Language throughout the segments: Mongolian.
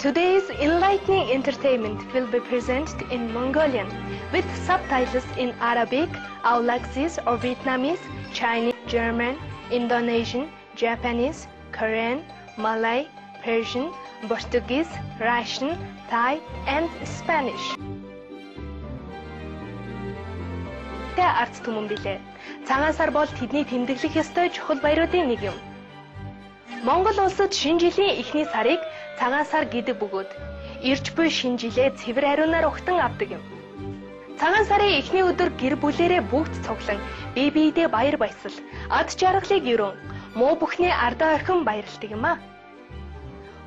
Today's enlightening entertainment will be presented in Mongolian with subtitles in Arabic, Aulacese or Vietnamese, Chinese, German, Indonesian, Japanese, Korean, Malay, Persian, Portuguese, Russian, Thai and Spanish. Тэ арц түмэн билээ. Цагаан сар бол тэдний тэмдэглэх ёстой чухал баяруудын нэг юм. Монгол улсад шинэ жилийн эхний сарыг цагаан сар гэдэг бөгөөд ирж буй шинэ жилээ цэвэр ариунаар ухтан авдаг юм. Цагаан сарын эхний өдөр гэр бүлээрээ бүгд цуглан бие биедээ баяр баясгал, ад жаргалыг өрөн муу бүхний ардаа орхин баярладаг юм а.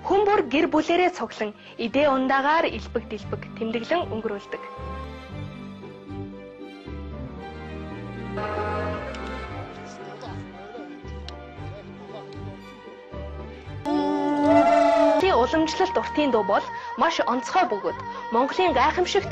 Хүн бүр гэр бүлээрээ цуглан идэ ундаагаар илбэг дэлбэг тэмдэглэн өнгөрүүлдэг. Уламжлалт уртын дуу бол маш онцгой бөгөөд Монголын гайхамшигт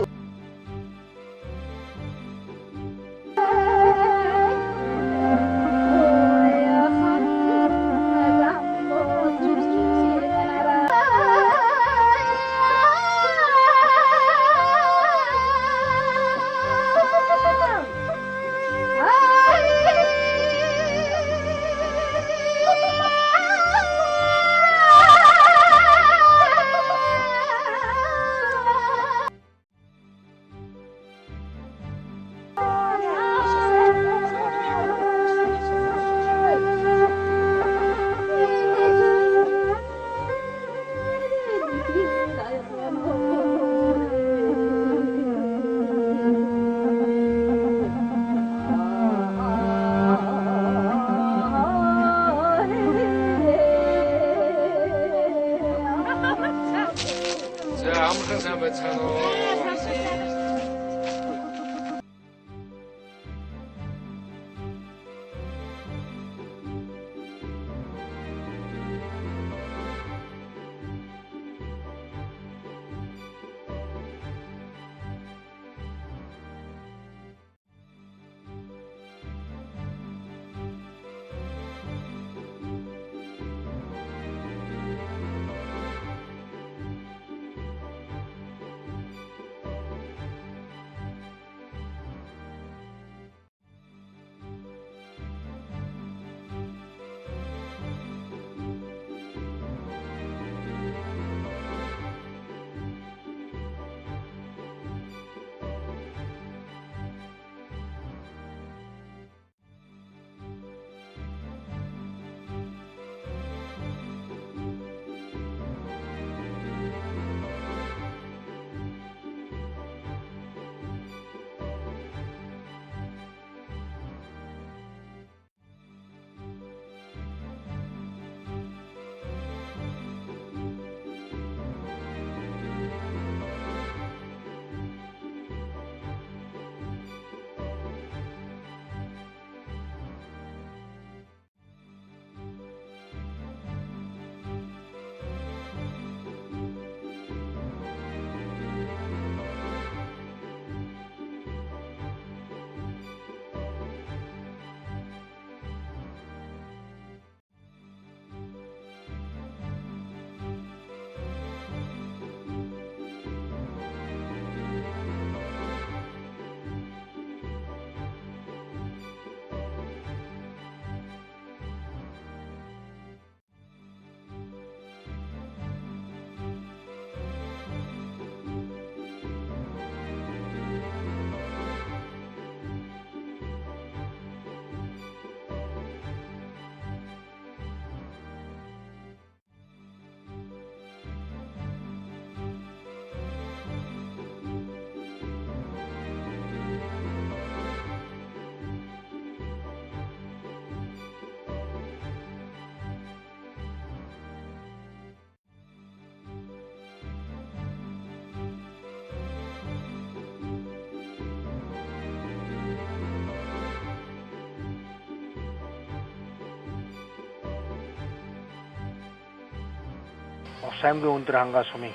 Аймгийн өндөр хангаа сумын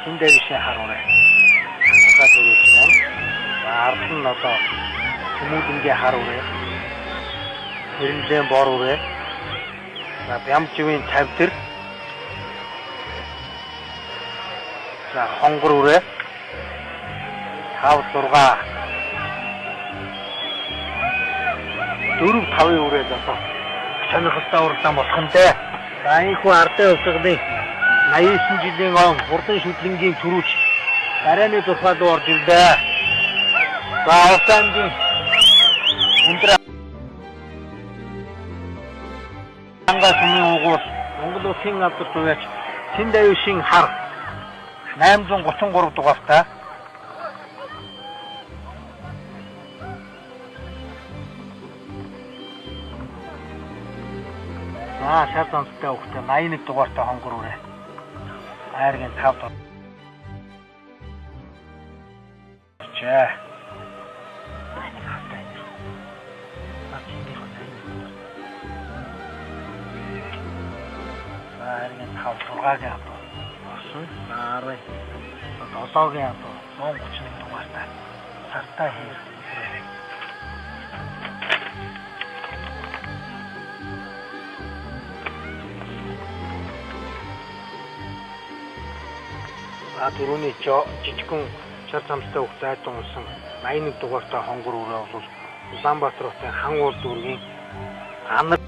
Чин дэвшин харуулаа. Хатаа төрүүлсэн. Ард нь одоо хүмүүднгээ харуулаа. Хэрэндээ бороо. Бямживын 50 төр За хонгор үрээ 5 6 4-5 үрээд одоо сонирхолтой уралдаан болох нь дээ. За энэхүү ардын хувьсгалын 89 жилийн он хурдан шүтлэнгийн төрүүлж дарааны тухай руу орж ирлээ. За Улаангийн өндөр ангаа сумын угуул Монгол улсын алдар төвөөч Синдавишийн хар 833 дугаартай. Шар цамцтай өгтэй 81 дугаартай хонгор үрээ. Айргийн 5 дугаар. Чаа. Айргийн 5 6-гийн авто. Босон 10. 7-гийн авто 131 дугаартай. Сартай хэр. Түрүүний жижигхэн шар цамцтай өгтэй айд унсан 81 дугаартай хонгор үрээ бол Улаанбаатар хотын хан уул дүүргийн анар